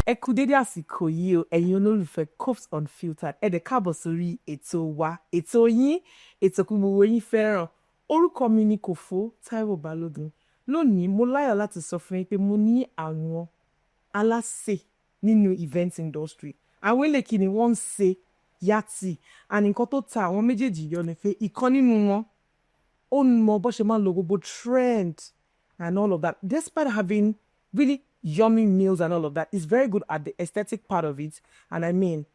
ẹ kú dédé àsìkò yìí o ẹ̀yin olólùfẹ́ Kofz Unfiltered ẹ dẹ̀ káàbọ̀ sórí ètò wa ètò yín ètò kí gbogbo yín fẹ́ràn orúkọ mi ni Kofz Táíwò Balógun lónìí mo láyọ̀ láti sọ fún yín pé mo ní àwọn aláṣẹ nínú event industry àwọn eléyìí ni wọ́n ń ṣe yàtì and nǹkan tó ta àwọn méjèèjì yọ ni pé ìkan nínú wọn ó mọ bó ṣe máa ń lo gbogbo trend and all of that despite having really yummy meals and all of that. He's very good at the aesthetic part of it. And I mean,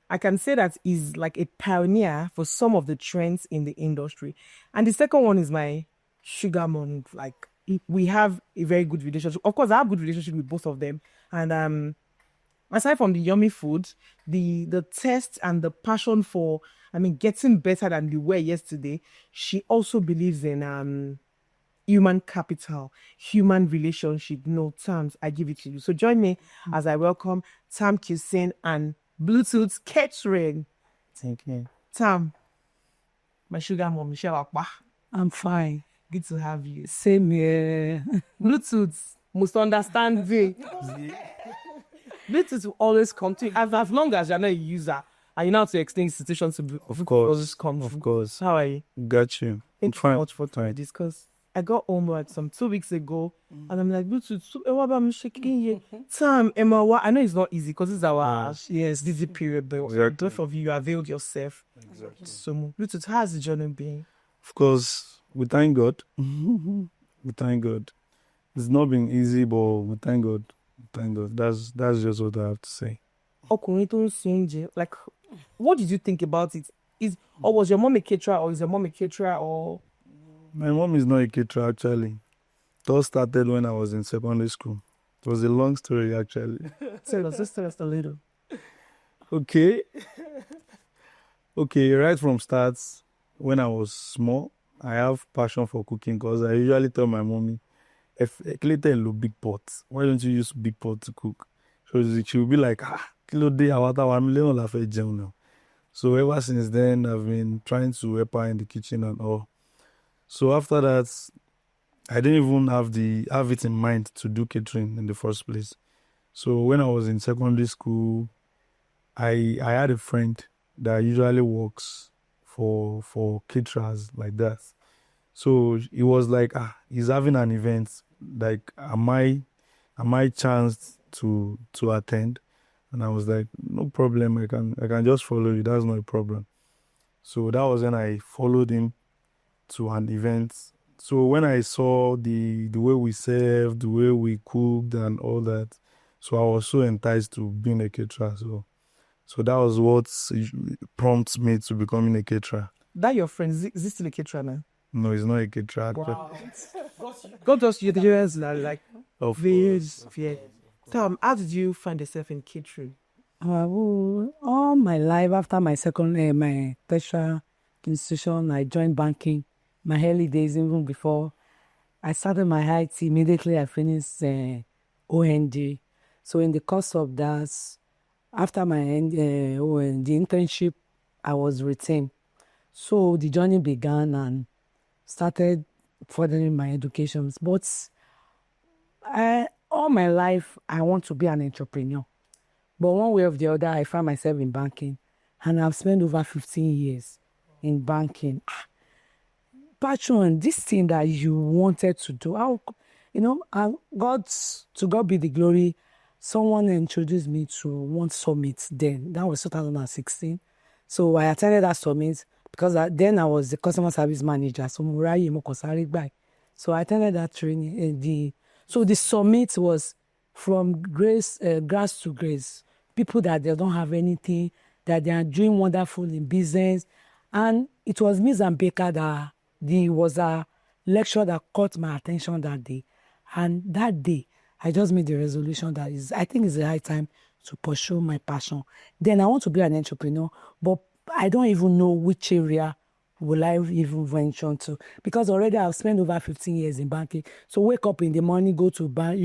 I can say that he's like a pioneer for some of the trends in the industry. And the second one is my sugar mom. Like, we have a very good relationship. Of course, I have a good relationship with both of them. And aside from the yummy food, the taste and the passion for, getting better than we were yesterday, she also believes in human capital, human relationship. No, Tams, I give it to you. So join me as I welcome Tam Kusin and Bluetooth Catering. Thank you. Tam, my sugar mom, Michelle Akpa. I'm fine. Good to have you. Same here. Bluetooth, must understand me. Bluetooth will always come to you. As long as you're not a user, and you know how to explain situations to Of course. always come. Of course. How are you? Got you. Thank you so much for this because I got home like 2 weeks ago and I'm like, Bluetooth, Sam, Emma, I know it's not easy because it's our busy period, but Exactly. both of you availed yourself. Exactly. So, Bluetooth, how's the journey been? Of course, we thank God. We thank God. It's not been easy, but we thank God. We thank God. That's just what I have to say. Ọkùnrin tó ń ṣe oúnjẹ, like, what did you think about it? Or was your mom a caterer, or is your mom a caterer, or? My mom is not a caterer, actually. It all started when I was in secondary school. It was a long story, actually. Just tell us a little. Okay. Okay, right from starts, when I was small, I have passion for cooking because I usually tell my mommy, if later you big pot, why don't you use big pot to cook? So she will be like, kilo day, now. So ever since then, I've been trying to help her in the kitchen and all. So after that, I didn't even have it in mind to do catering in the first place. So when I was in secondary school, I had a friend that usually works for caterers like that. So it was like, he's having an event. Like, am I chanced to attend? And I was like, no problem. I can just follow you. That's not a problem. So that was when I followed him to an event. So when I saw the way we served, the way we cooked and all that, so I was so enticed to being a caterer. So that was what prompted me to becoming a caterer. That your friend, is he still a caterer now? No, he's not a caterer. Wow. God just you like Of various course. yeah. Tom, how did you find yourself in catering? All my life after my my tertiary institution, I joined banking. My early days, even before I started my IT, immediately I finished ONG. So in the course of that, after my ONG internship, I was retained. So the journey began and started furthering my education. But all my life, I want to be an entrepreneur. But one way or the other, I found myself in banking. And I've spent over 15 years in banking. Passion, this thing that you wanted to do, to God be the glory. Someone introduced me to one summit then. That was 2016. So I attended that summit because then I was the customer service manager. So I attended that training. So the summit was from grass to grace. People that they don't have anything, that they are doing wonderful in business. And it was Ms. Baker that was a lecture that caught my attention that day. And that day, I just made the resolution that I think it's the right time to pursue my passion. Then I want to be an entrepreneur, but I don't even know which area will I even venture to, because already I've spent over 15 years in banking. So wake up in the morning, go to bank,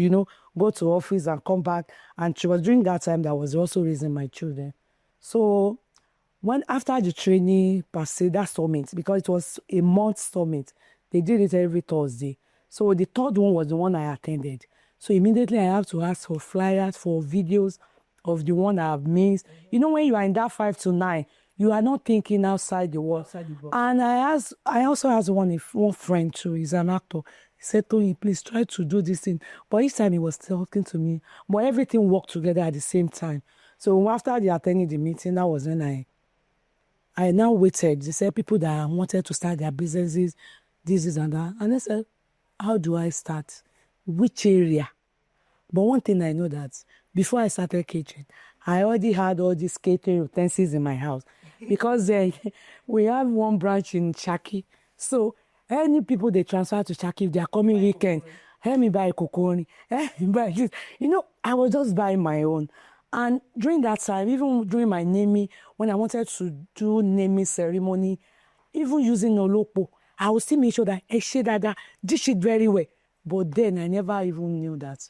go to office and come back. And she was during that time that I was also raising my children. So after the training per se, that summit, because it was a month summit, they did it every Thursday. So the third one was the one I attended. So immediately I have to ask for flyers, for videos, of the one I have missed. You know, when you are in that 5 to 9, you are not thinking outside the world. And I also asked one friend too, he's an actor. He said, Tony, please try to do this thing. But each time he was talking to me, but everything worked together at the same time. So after the attending the meeting, that was when I now waited. They said people that wanted to start their businesses, this and that. And I said, how do I start? Which area? But one thing I know that before I started catering, I already had all these catering utensils in my house because we have one branch in Shaki. So any people they transfer to Shaki, if they are coming weekend, help me buy kokoni, help me buy this. You know, I was just buying my own. And during that time, even during my naming, when I wanted to do naming ceremony, even using Olopo, I would still make sure that I shade that dish it very well. But then I never even knew that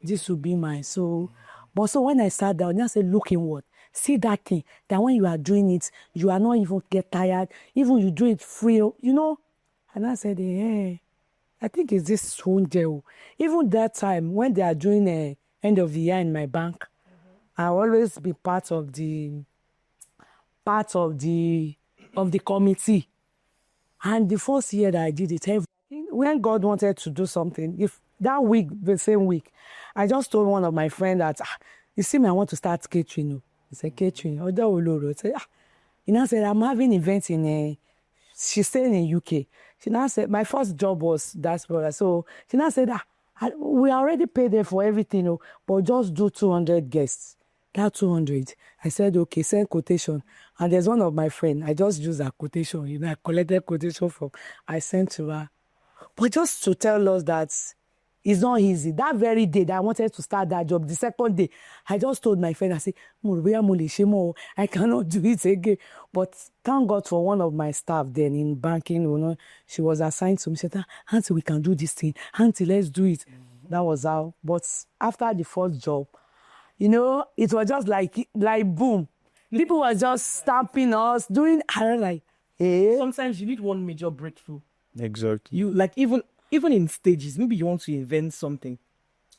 this would be mine. So when I sat down, I said, look inward. See that thing, that when you are doing it, you are not even get tired. Even you do it free, you know. And I said, hey, I think it's this own deal. Even that time, when they are doing a end of the year in my bank, I always be part of the committee. And the first year that I did it, when God wanted to do something, if that week, the same week, I just told one of my friends that, you see me, I want to start catering. He said, catering? I said, He now said, I'm having events in, she's staying in UK. She now said, my first job was diaspora. So she now said, we already paid them for everything, but just do 200 guests. That 200. I said, okay, send quotation. And there's one of my friends, I just used her quotation, I collected quotation from, I sent to her. But just to tell us that it's not easy. That very day that I wanted to start that job, the second day, I just told my friend, I said, I cannot do it again. But thank God for one of my staff then in banking, she was assigned to me. She said, Auntie, we can do this thing. Auntie, let's do it. That was how. But after the first job, it was just like boom. People were just stamping us, doing, I was like, hey. Sometimes you need one major breakthrough. Exactly. You like even in stages, maybe you want to invent something,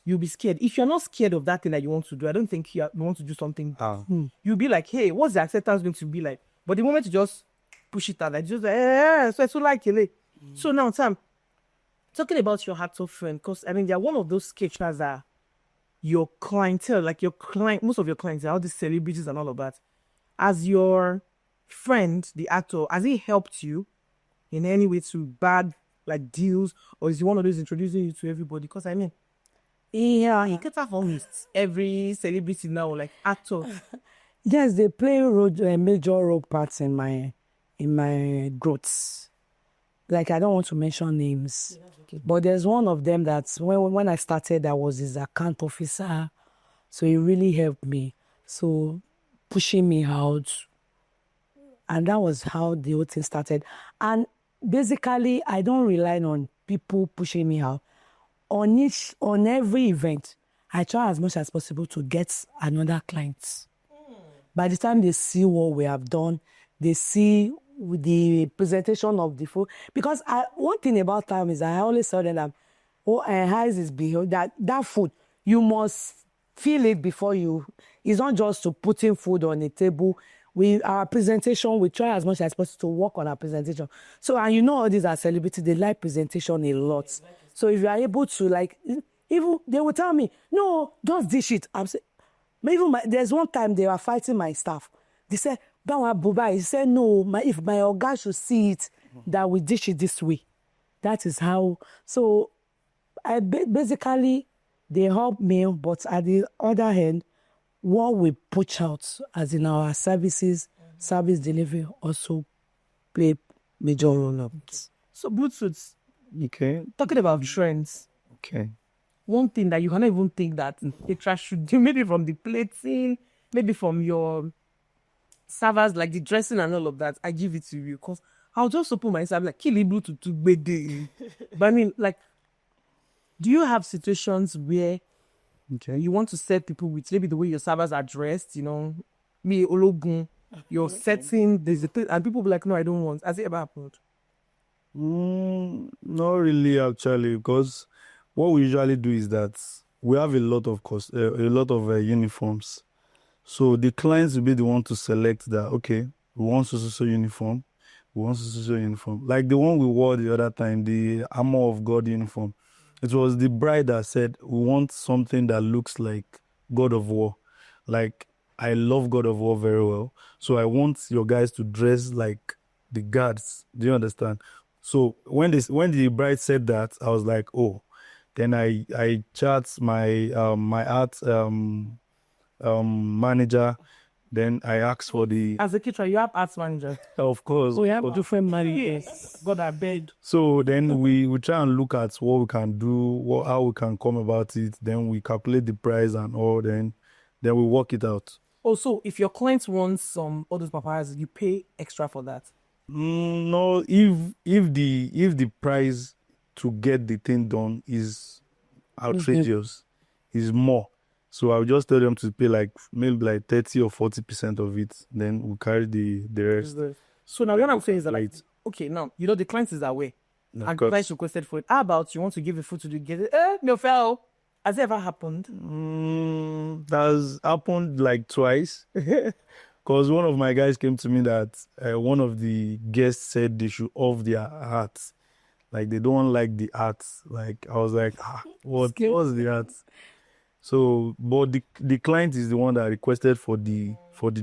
you'll be scared. If you're not scared of that thing that you want to do, I don't think you want to do something. You'll be like, hey, what's the acceptance going to be like? But the moment you just push it out, like just like, so it's so like it. So now, Sam, talking about your heart of friend, because I mean, they're one of those sketchers that are your clientele, like your client, most of your clients are all these celebrities and all of that. As your friend, the actor, has he helped you in any way to bad like deals, or is he one of those introducing you to everybody? Because I mean, yeah, he gets have almost every celebrity now, like actor. Yes, they play a major role parts in my growth. Like, I don't want to mention names, but there's one of them that when I started, I was his account officer, so he really helped me. So pushing me out, and that was how the whole thing started. And basically, I don't rely on people pushing me out. On every event, I try as much as possible to get another client. By the time they see what we have done, they see the presentation of the food. Because one thing about time is I always tell them that, eyes is behind that food. You must feel it before you. It's not just to putting food on the table. Our presentation, we try as much as possible to work on our presentation. So, and all these are celebrities, they like presentation a lot. So if you are able to even they will tell me, no, just dish it. I'm saying, there's one time they were fighting my staff. They said, Bawa Buba, he said, no, if my organ should see it, that we dish it this way. That is how. So basically, they help me, but at the other hand, what we push out, as in our service delivery, also play major role of it. So Bluetooth, Okay. talking about trends, Okay. one thing that you cannot even think that a trash should do, maybe from the plating, maybe from your servers, like the dressing and all of that, I give it to you. Because I'll just open myself like, kill Bluetooth to bed. But I mean, like, do you have situations where you want to set people with maybe the way your servers are dressed, me ologun, you're setting, there's a thing, and people be like, no, I don't want. Has it ever happened? Not really, actually, because what we usually do is that we have a lot of uniforms. So the clients will be the one to select that, okay, we want so uniform. We want so uniform. Like the one we wore the other time, the Armor of God uniform. It was the bride that said, we want something that looks like God of War. Like, I love God of War very well. So I want your guys to dress like the gods. Do you understand? So when the bride said that, I was like, oh. Then I chat my art manager. Then I asked for the, As a caterer, you have arts manager. of course. We have of- different managers. Yes. God, I beg. So then we try and look at what we can do, how we can come about it. Then we calculate the price and all. Then we work it out. Also, if your clients want some all those papayas, you pay extra for that. No, if the price to get the thing done is outrageous, is more. So I'll just tell them to pay like maybe like 30 or 40% of it. Then we carry the rest. So now what I'm saying is that, like, Right. okay, now you know the client is away, Of and course. clients requested for it. How about you want to give the food to the get it? No fail. Has it ever happened? That's happened like twice. Because one of my guys came to me that one of the guests said they should off their hats. Like they don't like the arts. Like I was like, what's the arts? So, but the client is the one that requested for the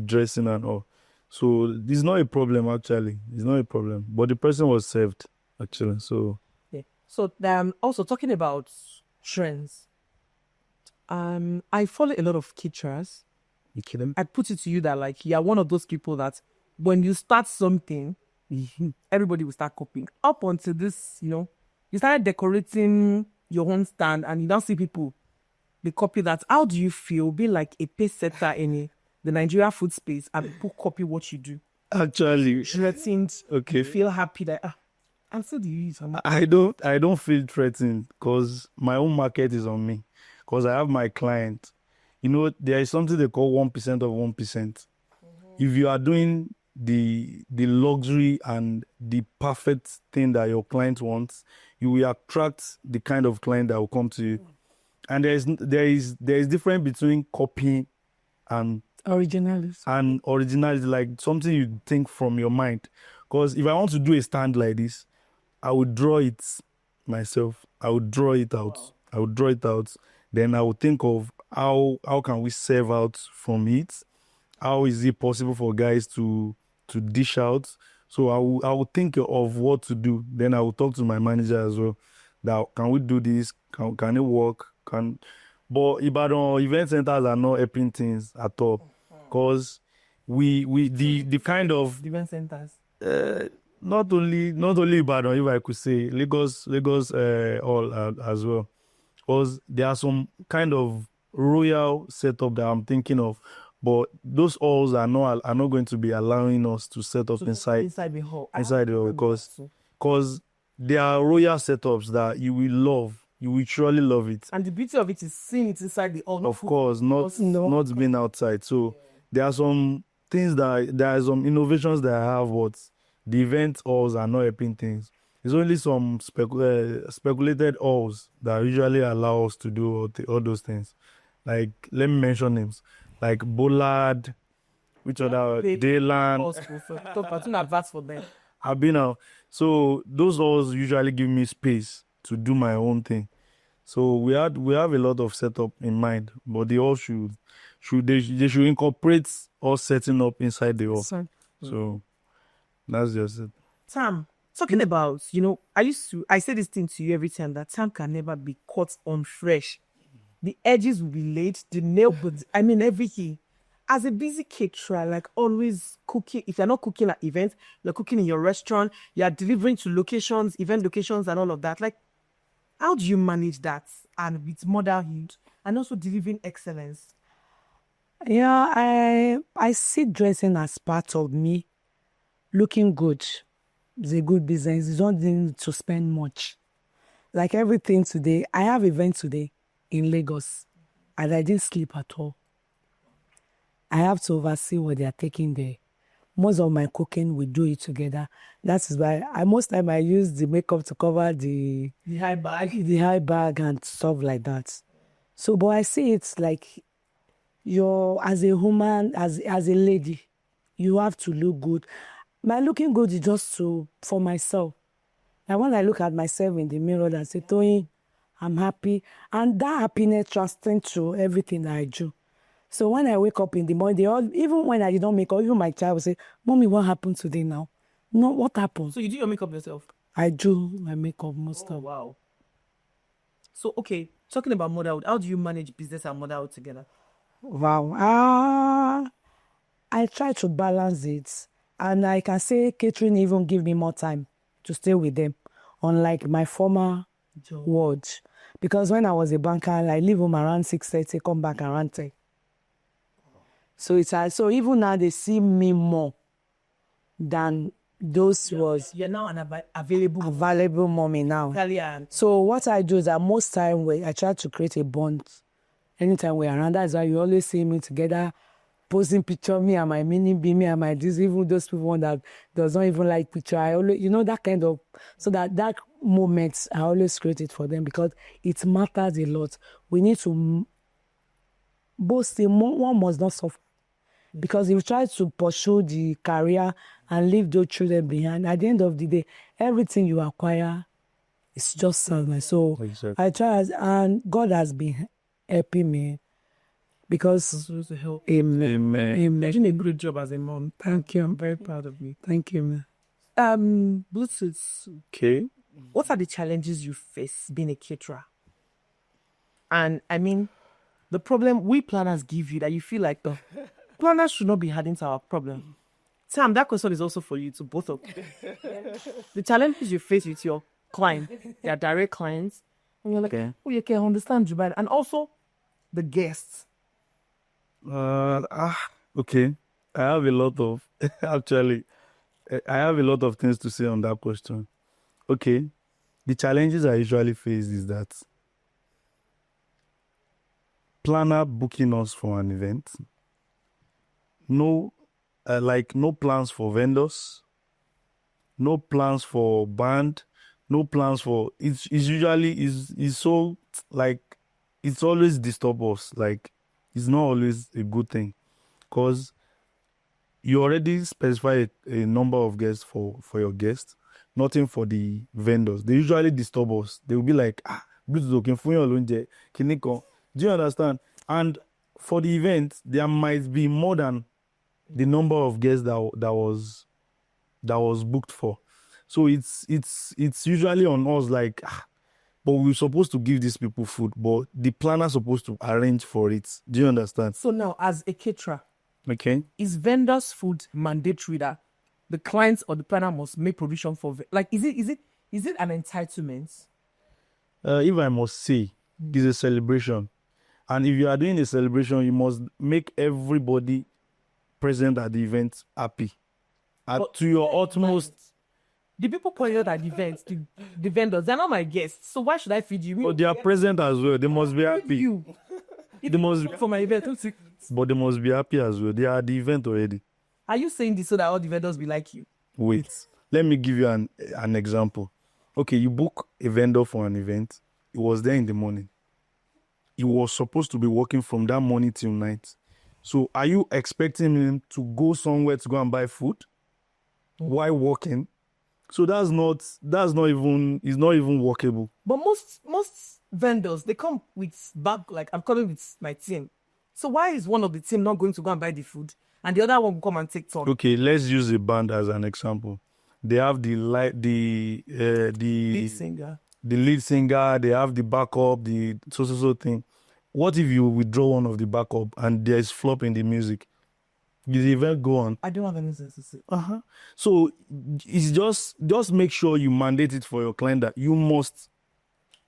dressing and all. So it's not a problem actually. It's not a problem. But the person was served actually. So Yeah. So also talking about trends. I follow a lot of caterers. you kill them. I put it to you that like you're one of those people that when you start something, everybody will start copying. Up until this, you started decorating your own stand and you don't see people they copy that. How do you feel being like a pace setter in the Nigeria food space and people copy what you do? Actually, Threatened, okay. you feel happy that and so do you. I don't feel threatened because my own market is on me. Because I have my client. You know, there is something they call 1% of 1%. If you are doing the luxury and the perfect thing that your client wants, you will attract the kind of client that will come to you. And there is difference between copying and Originality. originality, like something you think from your mind. Because if I want to do a stand like this, I would draw it myself. I would draw it out. I would draw it out. Then I would think of how can we serve out from it? How is it possible for guys to dish out? So I will think of what to do. Then I will talk to my manager as well. That can we do this? Can it work? But Ibadan event centers are not helping things at all. Because the kind of Event centers. not only Ibadan, if I could say Lagos all as well, because there are some kind of royal setup that I'm thinking of, but those halls are not going to be allowing us to set up inside the hall. the hall because there are royal setups that you will love. You will surely love it. And the beauty of it is seeing it inside the hall. Of course, not being outside. So there are some things there are some innovations that I have, but the event halls are not helping things. It's only some speculated halls that usually allow us to do all those things. Like, let me mention names. Like Bollard, which other? Dayland. Talk adverts for them. I've been out. So those halls usually give me space to do my own thing. So we have a lot of setup in mind, but they all should incorporate us setting up inside the hall. So that's just it. Sam, talking about, I say this thing to you every time that Sam can never be caught on fresh. The edges will be laid, the nail, everything. As a busy caterer, like always cooking, if you're not cooking at events, you're cooking in your restaurant, you're delivering to locations, event locations and all of that. Like, how do you manage that and with motherhood and also delivering excellence? Yeah, I see dressing as part of me. Looking good is a good business. You don't need to spend much. Like everything today, I have event today in Lagos and I didn't sleep at all. I have to oversee what they are taking there. Most of my cooking, we do it together. That is why most time I use the makeup to cover the high bag and stuff like that. So, but I see it's like you're as a woman, as a lady, you have to look good. My looking good is just for myself. And when I look at myself in the mirror and say, Toyin, I'm happy, and that happiness transcends to everything that I do. So when I wake up in the morning, even when I don't make up, even my child will say, Mommy, what happened today now? No, what happened? So you do your makeup yourself? I do my makeup most of. Wow. So, okay, talking about motherhood, how do you manage business and motherhood together? Wow. I try to balance it. And I can say catering even give me more time to stay with them, unlike my former world. Because when I was a banker, I leave home around 6:30, come back around 10. So even now they see me more than those was You're now an available mommy now. Italian. So what I do is that most time I try to create a bond. Anytime we're around, that's why you always see me together, posting picture, me and my mini B, me and my this, even those people that does not even like picture. I always, that kind of, so that moment, I always create it for them because it matters a lot. We need to both say one must not suffer. Because if you try to pursue the career and leave those children behind, at the end of the day, everything you acquire is just selfish. So Exactly. I try, and God has been helping me because Help. Amen. You're doing a great job as a mom. Thank you. I'm very proud of you. Thank you, man. Bluetooth. Okay. What are the challenges you face being a caterer? And I mean, the problem we planners give you that you feel like the planners should not be adding to our problem. Sam, that question is also for you, to both of you. The challenges you face with your client, their direct clients, and you're like, oh, you can understand Dubai, and also the guests. Okay. I have a lot of actually. I have a lot of things to say on that question. Okay, the challenges I usually face is that planner booking us for an event, no plans for vendors, no plans for band, no plans for it's usually is so like it's always disturb us. Like it's not always a good thing because you already specify a number of guests for your guests, nothing for the vendors. They usually disturb us. They will be like, Bluetooth okay, fún yàn lóúnjẹ, kíní kan. Do you understand? And for the event, there might be more than the number of guests that was booked for. So it's usually on us like, but we're supposed to give these people food, but the planner's supposed to arrange for it. Do you understand? So now, as a caterer, Okay. is vendors' food mandatory that the clients or the planner must make provision for? Like, is it an entitlement? If I must say, it's a celebration. And if you are doing a celebration, you must make everybody present at the event happy. To your utmost. The people pointed at the events, the vendors, they're not my guests. So why should I feed you? But they are present as well. They must be happy. You. They must For my event, don't you- But they must be happy as well. They are at the event already. Are you saying this so that all the vendors be like you? Wait. Let me give you an example. Okay, you book a vendor for an event. He was there in the morning. He was supposed to be working from that morning till night. So are you expecting him to go somewhere to go and buy food while working? So it's not even workable. But most vendors, they come with bag, like I'm coming with my team. So why is one of the team not going to go and buy the food and the other one will come and take turn? Okay, let's use a band as an example. They have the Lead singer. the lead singer, they have the backup, the so thing. What if you withdraw one of the backup and there's flop in the music? Did the event go on? I don't have anything to say. So it's just make sure you mandate it for your client that you must.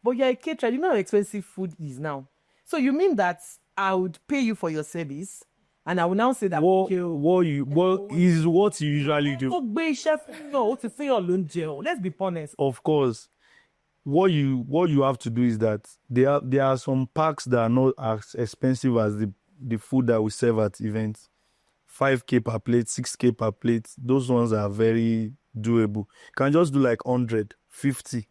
But you're a caterer, you know how expensive food is now. So you mean that I would pay you for your service and I will now say that What is what you usually do? Let's be honest. Of course, what you have to do is that there are some packs that are not as expensive as the food that we serve at events. 5K per plate, 6K per plate. Those ones are very doable. You can just do like 100, 50,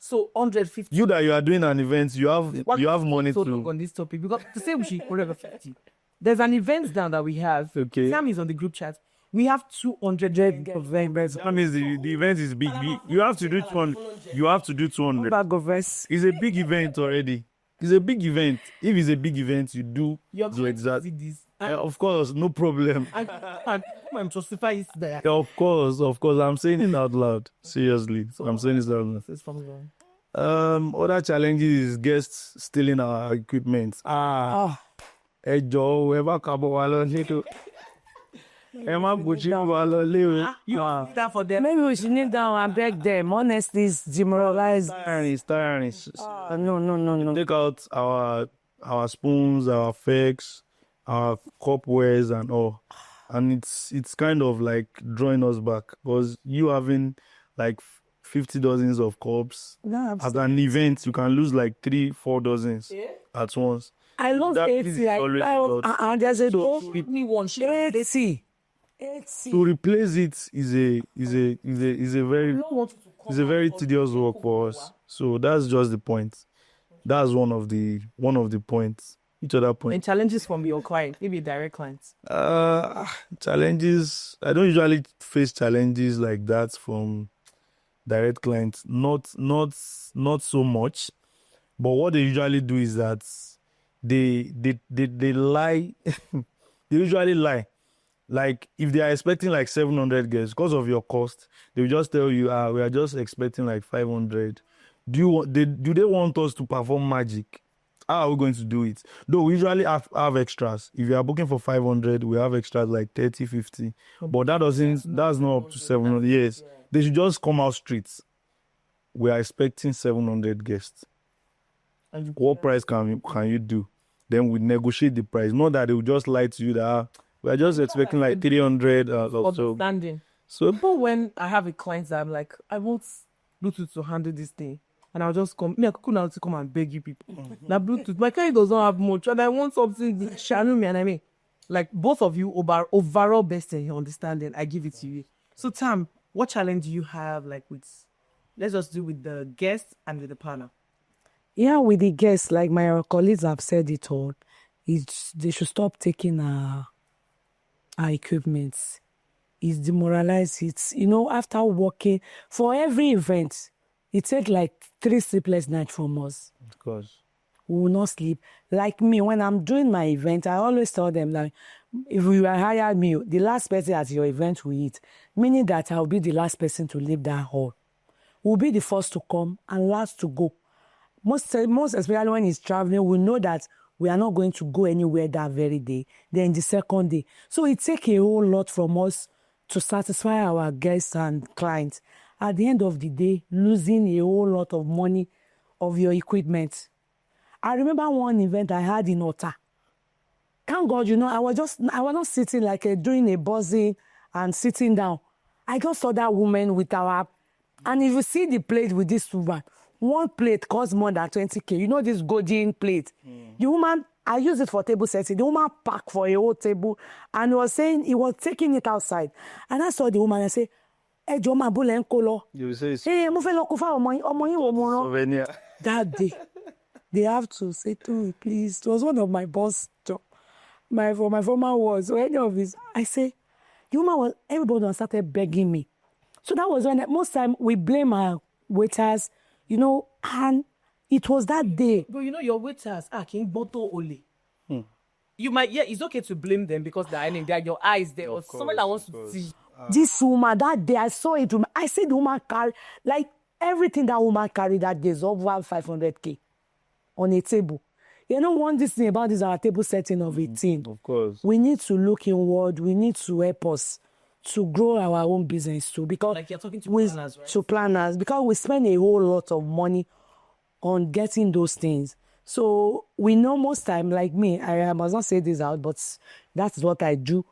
So 150. You are doing an event, you have money so to. on this topic because to say we should 150. There's an event now that we have. Okay. Sam is on the group chat. We have 200 events. That means the event is big. You have to do 200. You have to do 200. Bag of rice. It's a big event already. It's a big event. If it's a big event, you do exactly this. of course, no problem. I'm justifying it there. Of course. I'm saying it out loud. Seriously, I'm saying it out loud. Other challenges is guests stealing our equipment. Ẹ jọ̀ọ́, ẹ bá kábọ̀ wá lọlé tó. Ẹ má gbòjì wá lọlé o. You that for them. Maybe we should kneel down and beg them. Honestly, it's demoralized. Tiring. No. Take out our spoons, our forks, our cupwares and all. And it's kind of like drawing us back because you having like 50 dozens of cups at an event, you can lose like 3-4 dozens at once. I lost That 80. is always lot. There's a So, Only one. 80. to replace it is a very tedious work for us. So that's just the point. That's one of the points. Each other point. And challenges from your client, maybe direct clients. Challenges. I don't usually face challenges like that from direct clients. Not so much. But what they usually do is that they lie. They usually lie. Like if they are expecting like 700 guests because of your cost, they will just tell you, we are just expecting like 500. Do they want us to perform magic? How are we going to do it? Though we usually have extras. If you are booking for 500, we have extras like 30, 50. But that's not up to 700. Yes. They should just come out streets. We are expecting 700 guests. What price can you do? Then we negotiate the price. Not that they will just lie to you that we are just expecting like 300 or so. Understanding. So But when I have a client that I'm like, I want Bluetooth to handle this thing, and I'll just come. I could now to come and beg you people. Now Bluetooth, my client doesn't have much, and I want something. Channel me, and I mean, like both of you overall best in your understanding. I give it to you. So Tam, what challenge do you have like with? Let's just do with the guest and with the partner. Yeah, with the guests, like my colleagues have said it all, they should stop taking our equipment. It's demoralized. It's, after working for every event, it takes like 3 sleepless nights from us. of course. We will not sleep. Like me, when I'm doing my event, I always tell them, like, if you hire me, the last person at your event will eat, meaning that I'll be the last person to leave that hall. We'll be the first to come and last to go. Most especially when he's traveling, we know that we are not going to go anywhere that very day, then the second day. So it takes a whole lot from us to satisfy our guests and clients. At the end of the day, losing a whole lot of money of your equipment. I remember one event I had in Ota. Thank God, I was not sitting like doing a buzzing and sitting down. I just saw that woman with and if you see the plate with this woman, one plate costs more than 20K. This golden plate. The woman, I use it for table setting. The woman packed for a whole table and was saying he was taking it outside. And I saw the woman and say, "Hey, Joma Bulen Kolo." You say Hey, mo fẹ́ lọ kó fáwọn ọmọ yín wo mo rán." souvenir. That day, they have to say to me, please. It was one of my boss job. My former was. So any of this, I say, the woman everybody started begging me. So that was when most time we blame our waiters, and it was that day. But your waiters are king bottle only. You might, it's okay to blame them because they're your eyes there or someone that wants to see. This woman, that day, I saw it. I said the woman carried, like everything that woman carried that day is over 500K on a table. One this thing about this our table setting of a team. Of course. We need to look inward. We need to help us to grow our own business too. Because Like you're talking to planners, right? To planners, because we spend a whole lot of money on getting those things. So we know most time, like me, I must not say this out, but that's what I do.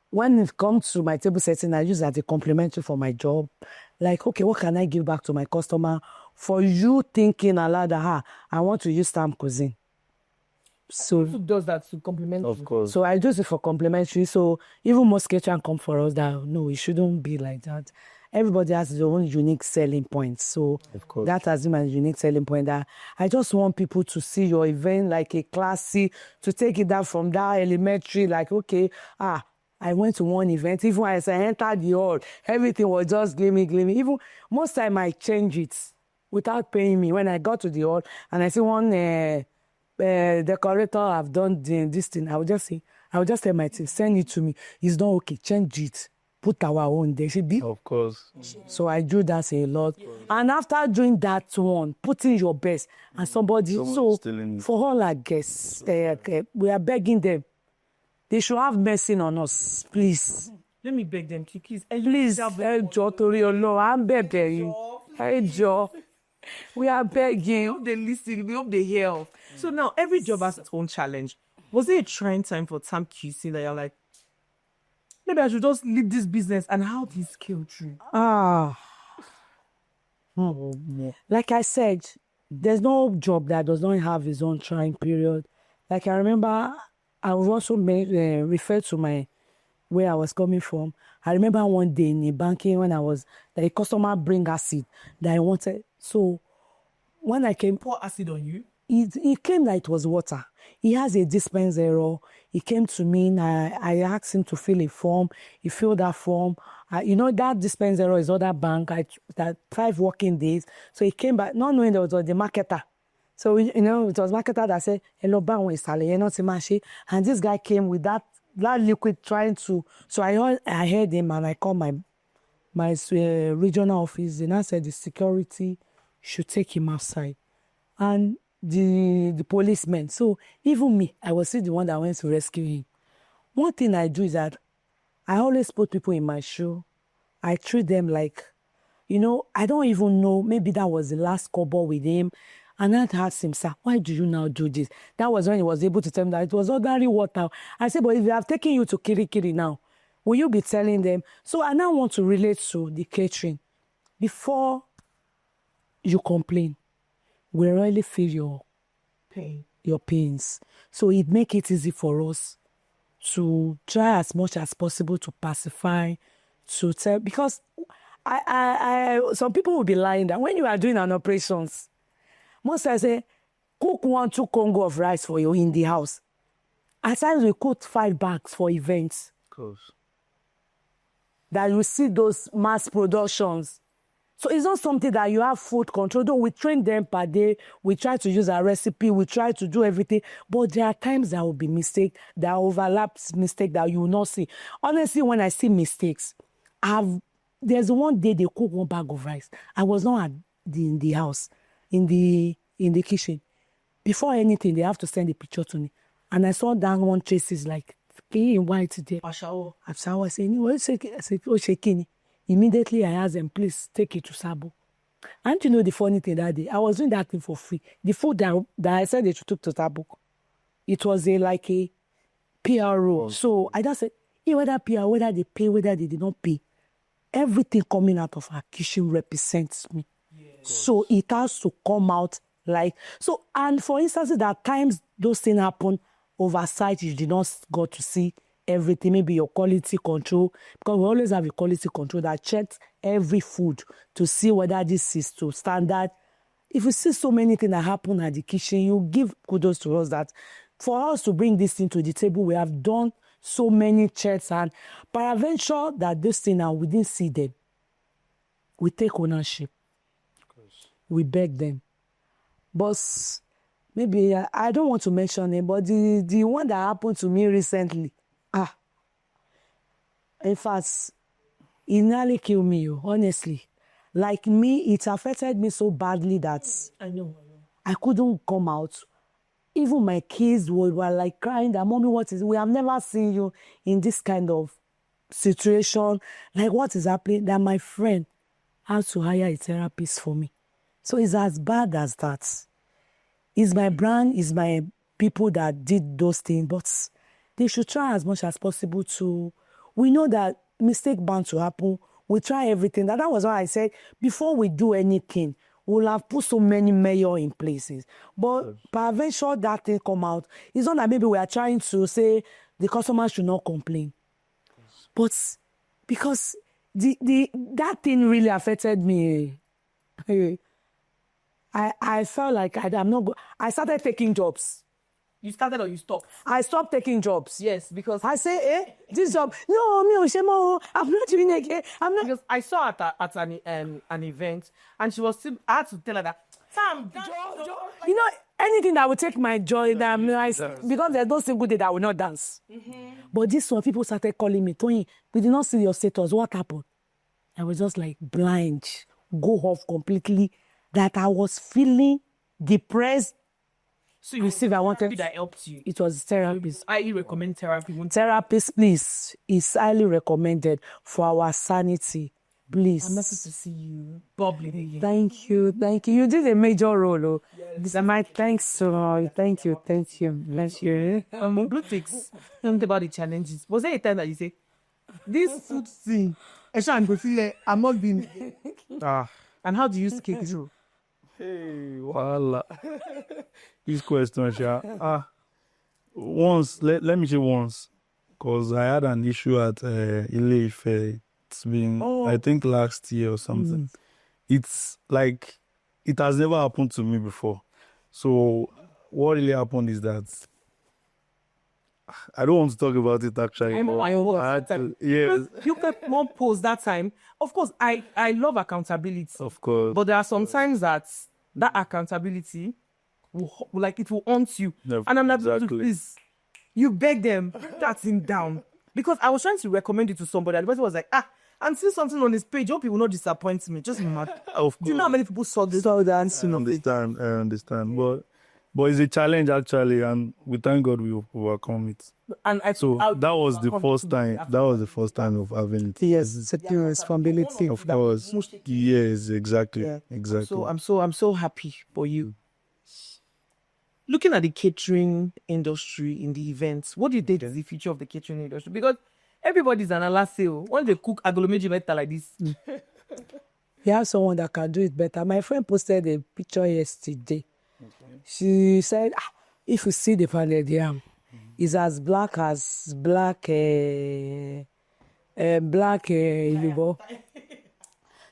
When it comes to my table setting, I use it as a complimentary for my job. Like, okay, what can I give back to my customer for you thinking aloud that I want to use Stamp Cuisine? So Who does that to compliment Of you? course. So I do it for complimentary. So even most caterers come for us that no, it shouldn't be like that. everybody has their own unique selling points. So Of course. that has been my unique selling point. That I just want people to see your event like a classy, to take it down from that elementary, like, okay, I went to one event, even as I entered the hall, everything was just gleaming. Even most time I change it without paying me. When I got to the hall and I see one decorator have done this thing, I would just tell my team, send it to me. It's not okay, change it. Put our own there. Of course. So I do that a lot. And after doing that one, putting your best, and somebody so stealing it. for all our guests, we are begging them. They should have mercy on us, please. Let me beg them, please. Please, Ejo, torí Ọlọ́run, I'm begging. Ejo, we are begging. Hope they listen. We hope they hear. So now every job has its own challenge. Was it a trying time for Tam QC that you're like, maybe I should just leave this business, and how did you scale through? Like I said, there's no job that does not have its own trying period. Like I remember, I was also referred to where I was coming from. I remember one day in the banking when a customer bring acid that I wanted. So when I came, Pour acid on you? it came like it was water. He has a dispense error. He came to me and I asked him to fill a form. He filled that form. That dispense error is other bank. That 5 working days. So he came back, not knowing that it was the marketer. So, it was marketer that said, hello, and this guy came with that liquid trying to, so I heard him and I called my regional office. And I said the security should take him outside. And the policemen. So even me, I was still the one that went to rescue him. One thing I do is that I always put people in my shoe. I treat them like, I don't even know, maybe that was the last kobo with him. And I asked him, sir, why do you now do this? That was when he was able to tell me that it was ordinary water. I said, but if they have taken you to Kirikiri now, will you be telling them? So I now want to relate to the catering. Before you complain, we really feel your pains. So it make it easy for us to try as much as possible to pacify, to tell, because some people will be lying that when you are doing an operations, most I say, cook 1-2 Congo of rice for you in the house. At times we cook 5 bags for events. Of course. That you see those mass productions. So it's not something that you have food control. Though we train them per day, we try to use our recipe, we try to do everything. But there are times there will be mistakes, there are overlaps mistakes that you will not see. Honestly, when I see mistakes, there's one day they cook 1 bag of rice. I was not in the house, in the kitchen. Before anything, they have to send a picture to me. And I saw that one traces like, in white there. Ashawo. I said, what is it? I said, oh, shaking. Immediately I asked them, please take it to Sabo. And you know the funny thing that day, I was doing that thing for free. The food that I said they should take to Sabo, it was like a PRO. Okay. So I just said, whether PR, whether they pay, whether they did not pay, everything coming out of our kitchen represents me. Yes. So it has to come out like, so, and for instance, there are times those things happen oversight, you did not go to see everything, maybe your quality control, because we always have a quality control that checks every food to see whether this is to standard. If you see so many things that happen at the kitchen, you give kudos to us that for us to bring this thing to the table, we have done so many checks, and peradventure that this thing now we didn't see them. We take ownership. We beg them. But maybe I don't want to mention it, but the one that happened to me recently, in fact, it nearly killed me, honestly. Like me, it affected me so badly that I know. I couldn't come out. Even my kids were like crying that, mommy, what is it? We have never seen you in this kind of situation. Like, what is happening? That my friend had to hire a therapist for me. So it's as bad as that. It's my brand, it's my people that did those things, but they should try as much as possible to, we know that mistake bound to happen. We try everything. That was why I said, before we do anything, we'll have put so many mayor in places. But peradventure that thing come out, it's not that maybe we are trying to say the customer should not complain. But because that thing really affected me. I felt like I'm not. I started taking jobs. You started or you stopped? I stopped taking jobs. Yes, because I say, this job, no, me, Oshemo, I'm not doing it again. I'm not. because I saw her at an event, and she was still. I had to tell her that Sam, You know, anything that will take my joy, that I'm nice, because there's no single day that I will not dance. But this one, people started calling me, Tony, we did not see your status. What happened? I was just like blind, go off completely, that I was feeling depressed. so you See if I wanted that helped you. It was therapist. I recommend therapy. Therapist, please, is highly recommended for our sanity. Please. I'm not supposed to see you bubbly. Thank you. You did a major role. Oh. Yes. My thanks so much. Thank you. Bless you. Blue ticks. Think about the challenges. Was there a time that you say, this food thing, I'm not being. And how do you scale through? Hey, voila. This question, once, let me say once, because I had an issue at Ile-Ife. It's been, I think, last year or something. It's like, it has never happened to me before. So, what really happened is that I don't want to talk about it actually. Yes. You kept one post that time. Of course, I love accountability. Of course. But there are some times that accountability will like it will haunt you. Yeah, and I'm like, exactly. please, you beg them, put that thing down. Because I was trying to recommend it to somebody, and the person was like, and see something on his page, hope he will not disappoint me. Just mad. Of course. Do you know how many people saw this? I understand. But it's a challenge actually, and we thank God we overcome it. And that was the first time. That was the first time of having it. Yes, taking responsibility. Of course. Yes, exactly. Yeah. Exactly. So I'm so happy for you. Looking at the catering industry in the events, what do you think is the future of the catering industry? Because everybody's an alasio. When they cook agolomeji better like this. You have someone that can do it better. My friend posted a picture yesterday. Okay. She said, if you see the pounded yam, it's as black Ilubo.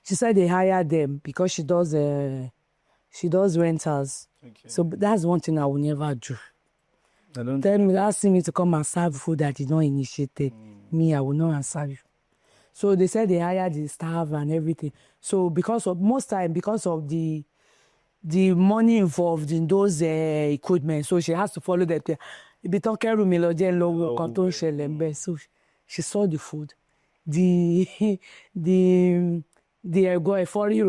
She said they hire them because she does rentals. Okay. So that's one thing I will never do. Asking me to come and serve food that is not initiated. Me, I will not serve you. So they said they hired the staff and everything. So because of the money involved in those equipment, so she has to follow that. So she saw the food. The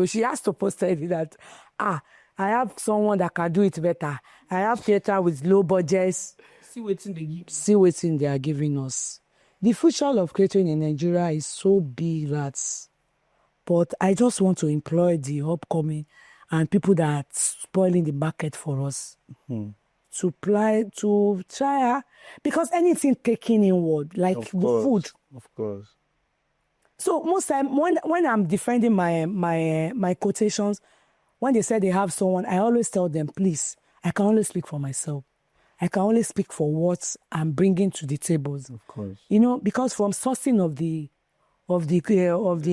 she has to post it that I have someone that can do it better. I have theater with low budgets. See what's in the give. See what's in they are giving us. The future of catering in Nigeria is so big but I just want to employ the upcoming and people that are spoiling the market for us to try, because anything taken inward, like food. Of course. So most time when I'm defending my quotations, when they say they have someone, I always tell them, please, I can only speak for myself. I can only speak for what I'm bringing to the tables. Of course. Because from sourcing of the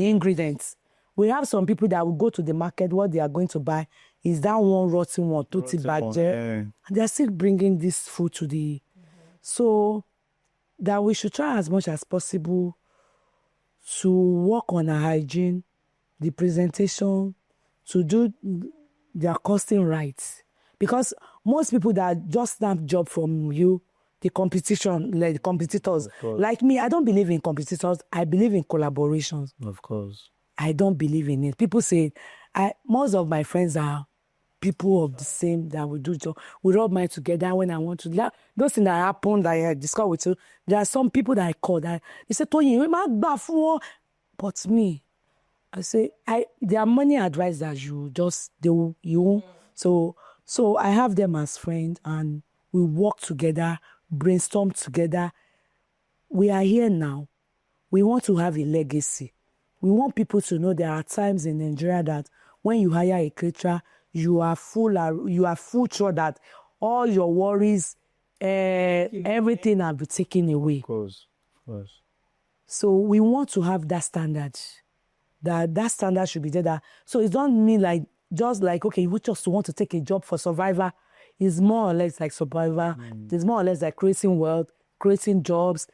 ingredients, we have some people that will go to the market. What they are going to buy is that one rotten one, tutti badger, and they are still bringing this food to the. So that we should try as much as possible to work on our hygiene, the presentation, to do their costing right. Because most people that just snap job from you, the competitors, like me, I don't believe in competitors. I believe in collaborations. Of course. I don't believe in it. People say, most of my friends are people of the same that we do job. We rub minds together when I want to. Those things that happened that I discussed with you, there are some people that I call that they say, Tony, but me, I say, there are many advisors So I have them as friends and we work together, brainstorm together. We are here now. We want to have a legacy. We want people to know there are times in Nigeria that when you hire a caterer, you are full sure that all your worries, everything will be taken away. Of course. So we want to have that standard that standard should be there. So it don't mean like, just like, okay, we just want to take a job for survivor. It's more or less like survivor. It's more or less like creating wealth, creating jobs,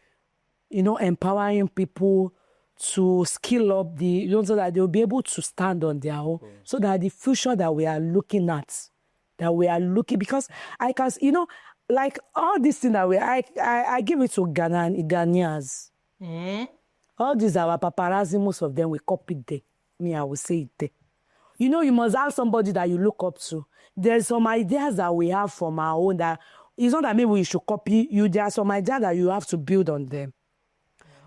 empowering people to skill up so that they'll be able to stand on their own. So that the future that we are looking at, because I can, like all these things that I give it to Ghanaians. All these our paparazzi, most of them we copied there. Me, I will say it there. You must have somebody that you look up to. There's some ideas that we have from our own that it's not that maybe we should copy you. There are some ideas that you have to build on them.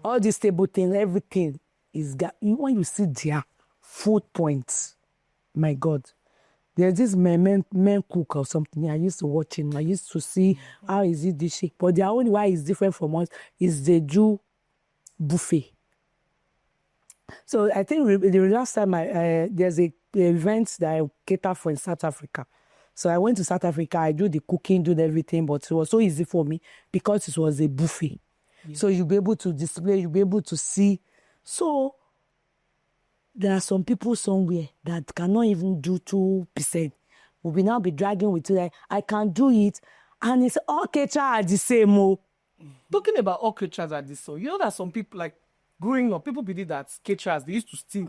All these table things, everything is when you see their food points, my God. There's this men cook or something. I used to watch him. I used to see how is it this shape. But the only why it's different from us is the Jew buffet. So I think the last time there's a event that I cater for in South Africa. So I went to South Africa. I do the cooking, do everything, but it was so easy for me because it was a buffet. Yeah. So you'll be able to display, you'll be able to see. So there are some people somewhere that cannot even do 2%. We will now be dragging with you like, I can do it. And it's all caterers are the same. Talking about all caterers are the same. You know that some people, like, growing up, people believe that caterers, they used to steal.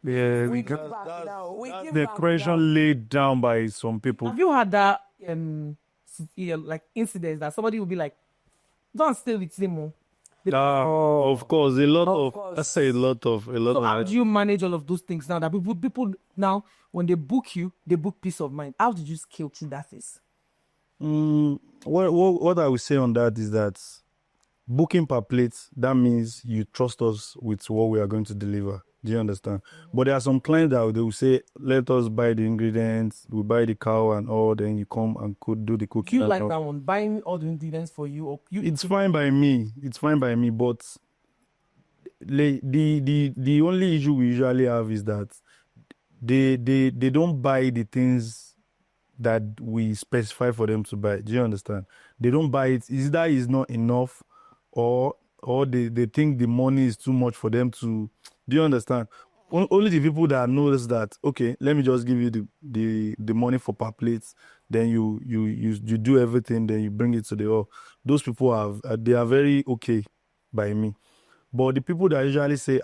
Yeah, the question laid down by some people. Have you had that like incidents that somebody will be like, don't stay with them? Of course, a lot of. Let's say a lot So of. how do you manage all of those things now? That people now, when they book you, they book peace of mind. How did you scale through that phase? What I would say on that is that booking per plate, that means you trust us with what we are going to deliver. Do you understand? But there are some clients that they will say, let us buy the ingredients, we buy the cow and all, then you come and could do the cooking. Do you like that one? Buying all the ingredients for you? Or you? It's fine by me. It's fine by me. But the only issue we usually have is that they don't buy the things that we specify for them to buy. Do you understand? They don't buy it. Either it's not enough or they think the money is too much for them to. Do you understand? Only the people that notice that, okay, let me just give you the money for per plate, then you do everything, then you bring it to the hall. Those people they are very okay by me. But the people that usually say,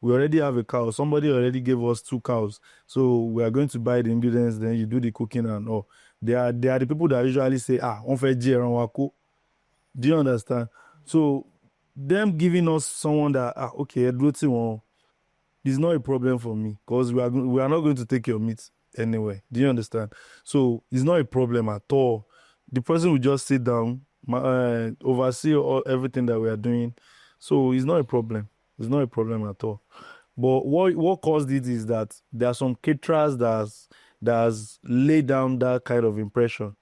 we already have a cow, somebody already gave us 2 cows, so we are going to buy the ingredients, then you do the cooking and all. They are the people that usually say, on fait dire on va cook. Do you understand? So them giving us someone that, okay, it's not a problem for me because we are not going to take your meat anyway. Do you understand? So it's not a problem at all. The person will just sit down, oversee everything that we are doing. So it's not a problem. It's not a problem at all. But what caused it is that there are some caterers that's laid down that kind of impression.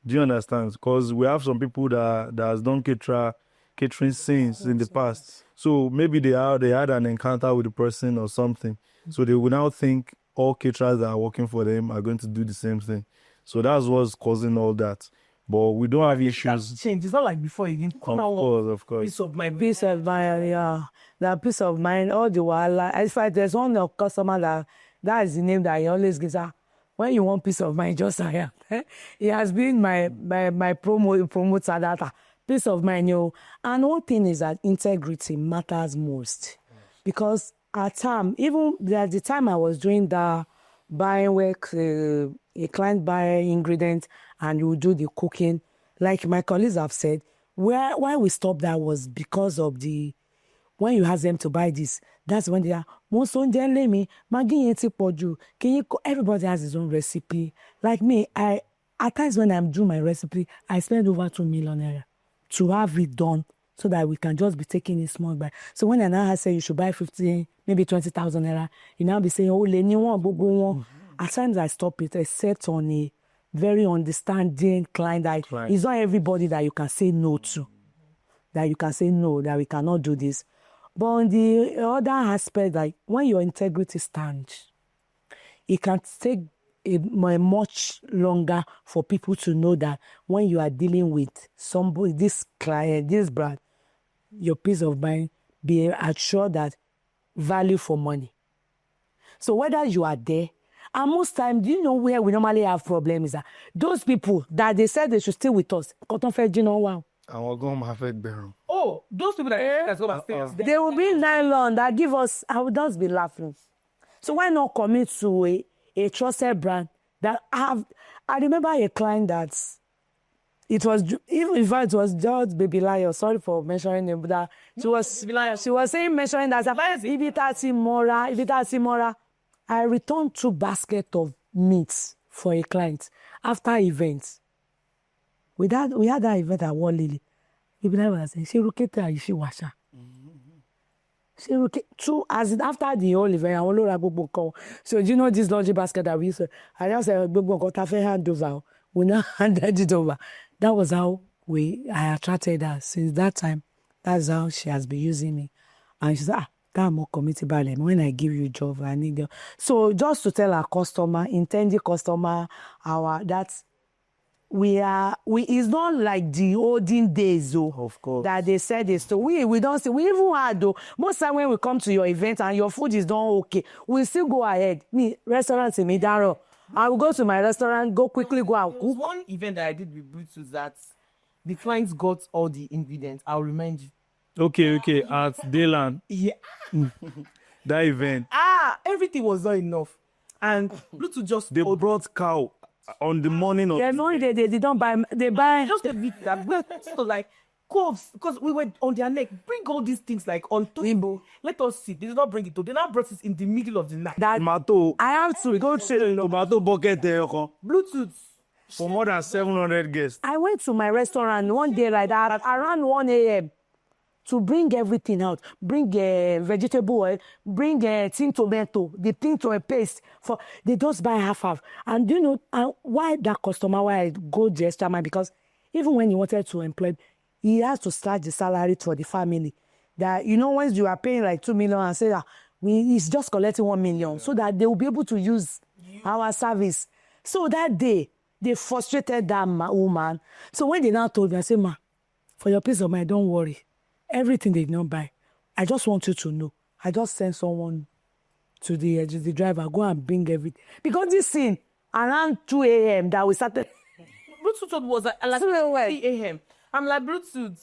Do you understand? Because we have some people that has done catering scenes in the past. So maybe they had an encounter with the person or something. So they will now think all caterers that are working for them are going to do the same thing. So that's what's causing all that. But we don't have issues. That's changed. It's not like before you didn't come out. Of course. Peace of mind. Peace of mind, yeah. That peace of mind, all the while. In fact, there's one customer that is the name that he always gives her. When you want peace of mind, just hire. He has been my promoter that peace of mind, And one thing is that integrity matters most. Because at time, even at the time I was doing the buying work, a client buy ingredients and you do the cooking. Like my colleagues have said, why we stopped that was because of when you ask them to buy this, that's when they are, everybody has his own recipe. Like me, at times when I'm doing my recipe, I spend over 2 million naira to have it done so that we can just be taking it small by. So when I now say you should buy 15, maybe 20,000 naira, you now be saying, At times I stop it, except on a very understanding client that it's not everybody that you can say no to. That you can say no, that we cannot do this. But on the other aspect, like when your integrity stands, it can take much longer for people to know that when you are dealing with somebody, this client, this brand, your peace of mind, be assured that value for money. So whether you are there, and most times, do you know where we normally have problems is that those people that they said they should stay with us, Àwọn gan máa fẹ́ gbẹ̀rún. Oh, those people that go back they will be nylon that give us, I will just be laughing. So why not commit to a trusted brand that I remember a client that it was, even if it was just Baby Lion, sorry for mentioning him, but that she was saying, mentioning that if it has Mora, I returned 2 baskets of meat for a client after event. We had that event at One Lily. Baby Lion was saying, she rotated and she washed her. She rotated 2 as after the whole event, I want to go call. So do you know this laundry basket that we used to? I just said, "Go hand over." We now handed it over. That was how I attracted her. Since that time, that's how she has been using me. And she said, I'm more committable. And when I give you a job, I need you. So just to tell our customer, intended customer, it's not like the olden days though. Of course. That they said this. So we don't see, we even had though. Most time when we come to your event and your food is done okay, we still go ahead. Me, restaurants in Midaro. I will go to my restaurant, go quickly go and cook. One event that I did with Bluetooth that the clients got all the ingredients. I'll remind you. Okay. At Dayland, Yeah. that event, Everything was not enough. And Bluetooth just they brought cow on the morning of. Yeah, no, they don't buy. They buy. just a bit that so like Kofz, because we were on their neck. Bring all these things like on top. Let us see. They did not bring it. They now brought it in the middle of the night. That Tomato I have to go to. tomato bucket there Bluetooth. for more than 700 guests. I went to my restaurant one day like that around 1 a.m. to bring everything out. Bring vegetable oil, bring tin tomato, the tin to a paste. They just buy half. And you know why that customer, why I go the extra mile? Because even when he wanted to employ, he has to start the salary for the family. That, you know, once you are paying like 2 million and say, he's just collecting 1 million so that they will be able to use our service. So that day, they frustrated that woman. So when they now told me, I said, "Ma, for your peace of mind, don't worry. Everything they did not buy. I just want you to know. I just sent someone to the driver, go and bring everything." Because this thing, around 2 a.m. that we started. Bluetooth was at like 3 a.m. I'm like, Bluetooth.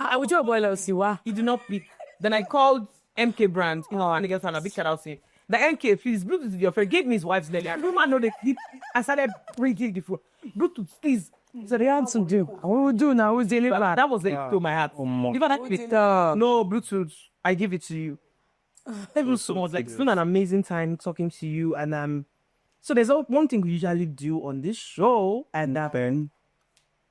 I would boil siwa. He did not pick. Then I called MK brand. And I guess a big shout out to him. The MK, please, Bluetooth is your friend. Gave me his wife's name. I don't know the clip. I started reading the phone. Bluetooth, please. So they had to do. What we do now? Who's deliver? That was it to my heart. Even that bit, no, Bluetooth, I give it to you. Thank you so much. Like, it's been an amazing time talking to you. And so there's one thing we usually do on this show. And Ben,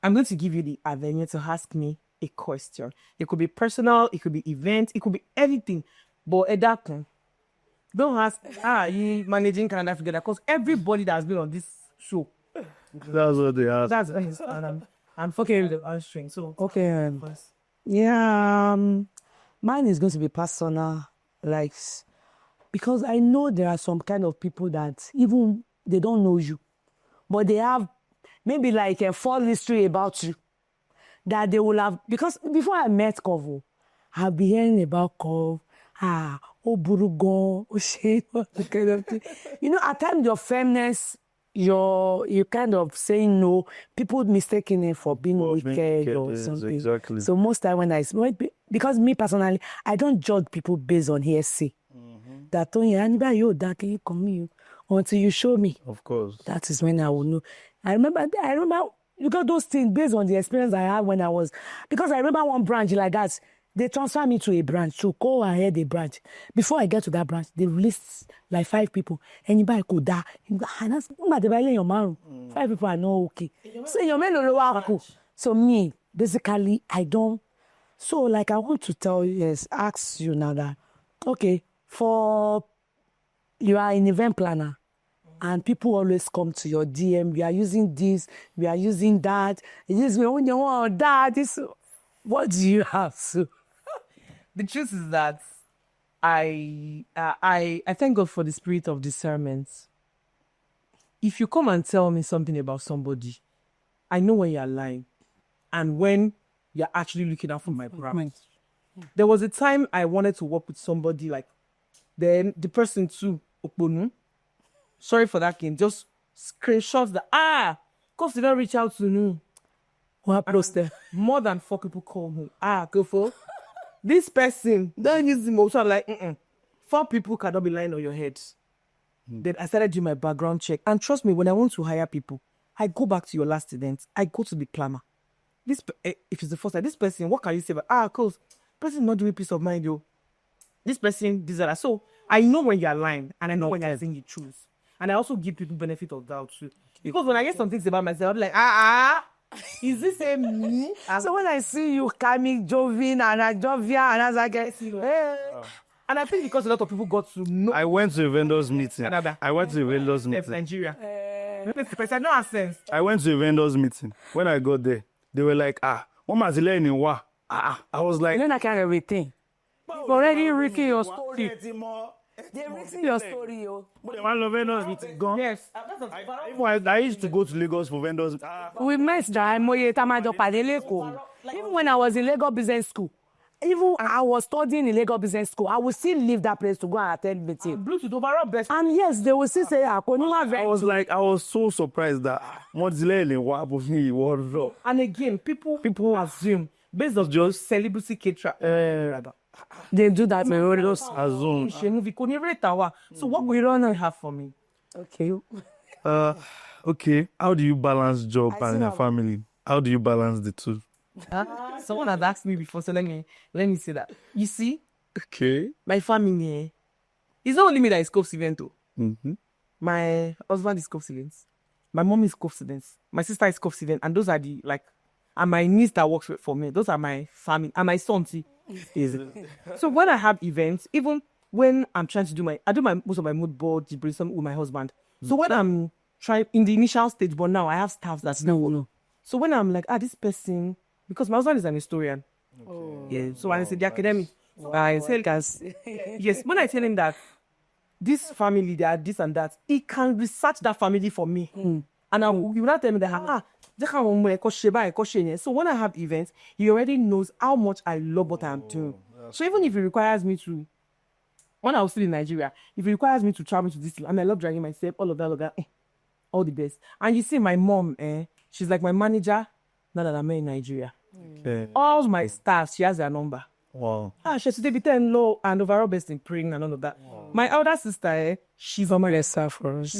I'm going to give you the avenue to ask me a question. It could be personal, it could be event, it could be anything. But at that time, don't ask, you managing Canada together? Because everybody that has been on this show, that's what they asked. that's and I'm fucking with the answering. So Okay. first. Yeah. Mine is going to be personal, like, because I know there are some kind of people that even they don't know you, but they have maybe like a full history about you that they will have. Because before I met Kofz, I've been hearing about Kofz, Burugon, shit, the kind of thing. You know, at times your firmness, you kind of saying no, people mistaking it for being wicked or yes, something. exactly. So most time because me personally, I don't judge people based on hearsay. That anybody you that can you come until you show me. Of course. That is when I will know. I remember because those things based on the experience I had when I was, because I remember one branch like that. They transfer me to a branch, to go ahead a branch. Before I get to that branch, they release like 5 people. Anybody could die. And that's 5 people are not okay. So your men So me, basically, I don't. So like I want to tell you, ask you now that, okay, for you are an event planner. And people always come to your DM. We are using this. We are using that. This we only want that. This. What do you have? So, The truth is that I thank God for the spirit of discernment. If you come and tell me something about somebody, I know when you're lying and when you're actually looking out for my brand. There was a time I wanted to work with somebody, like then the person too Okponu. Sorry for that, King. Just screenshots that Kofz did not reach out to me. What poster? More than 4 people call me. Go for this person. Don't use him. So I'm like, 4 people cannot be lying on your head. Then I started doing my background check. And trust me, when I want to hire people, I go back to your last event. I go to the planner. If it's the first time, this person, what can you say about, Kofz, person not doing peace of mind, yo. This person, this and that. So I know when you're lying, and I know when you're saying you choose. And I also give people benefit of doubt too. Because when I get some things about myself, I'm like, is this a me? So when I see you coming, Jovin, and Jovia, and as I get, And I think because a lot of people got to know. I went to a vendor's meeting. Canada. I went to a vendor's meeting. Nigeria. I no sense. I went to a vendor's meeting. When I got there, they were like, what was learning? I was like, you know that kind of thing. You've already written your story. They're written your story, yo. Yes. I used to go to Lagos for vendors. We met that even when I was in Lagos Business School. Even I was studying in Lagos Business School, I would still leave that place to go and attend meeting. Bluetooth overall best. And yes, they will still say, I was so surprised that and again, people assume based on just celebrity caterer. they do that. Assume. So what will you have for me? Okay. Okay. How do you balance job and your family? How do you balance the two? Someone had asked me before, so let me say that. You see, Okay. my family, it's not only me that is Kofz event though. Mm-hmm. My husband is Kofz event. My mom is Kofz event. My sister is Kofz event. And those are and my niece that works for me. Those are my family. And my son too. So when I have events, even when I'm trying to do most of my mood board, debriefing with my husband. So when I'm trying in the initial stage, but now I have staff that's No. So when I'm like, this person, because my husband is an historian. Yeah. So when I say the academic, I tell yes, when I tell him that this family, they are this and that, he can research that family for me. And he will not tell me that, so when I have events, he already knows how much I love what I'm doing. So even if he requires me to, when I was still in Nigeria, if he requires me to travel to this, and I love driving myself, all of that, all the best. And you see my mom, she's like my manager, now that I'm in Nigeria. Okay. All my staff, she has their number. Wow. She's to be 10 low and overall best in praying and all of that. Wow. My elder sister, she's for us.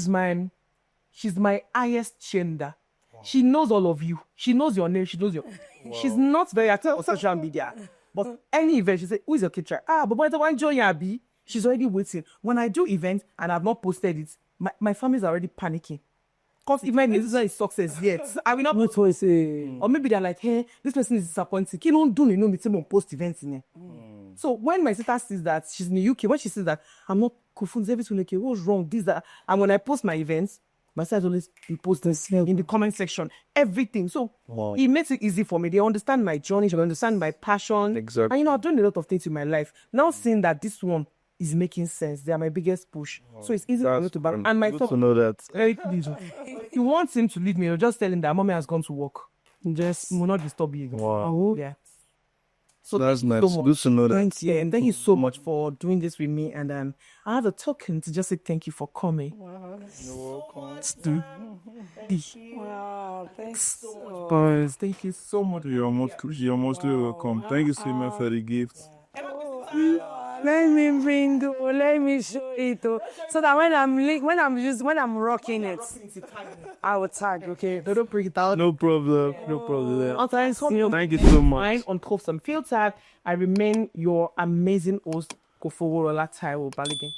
She's my highest gender. Wow. She knows all of you. She knows your name. She knows your. Wow. She's not very active on social media, but any event, she say, "Who is your caterer?" But when I want to join Yabi, she's already waiting. When I do events and I've not posted it, my family is already panicking. Because even if it's not a success yet, I will not post it. Or maybe they're like, hey, this person is disappointing. He don't do me post events in it. So when my sister sees that, she's in the UK, when she sees that, I'm not confused, everything okay, what's wrong? This, that. And when I post my events, my sister always post this in the comment section, everything. So it makes it easy for me. They understand my journey, they understand my passion. Exactly. And I've done a lot of things in my life. Now seeing that this one is making sense. They are my biggest push. So it's easy for me to balance. And my good to know that. Very pleased. If you want him to leave me, you'll just tell him that mommy has gone to work. Just will not disturb you again. Wow. Yeah. So that's nice. So good to know that. Thanks, yeah, and thank you so much for doing this with me. And I have a token to just say thank you for coming. Wow. You're welcome. Wow, thanks so much. Boys, thank you so much. You're mostly welcome. Thank you so much for the gift. Let me show it. So that when I'm rocking it, I will tag, okay? Don't bring it out. No problem. No problem. Thank you so much. On Kofz Unfiltered, I remain your amazing host, Kofz Taiwo Balogun.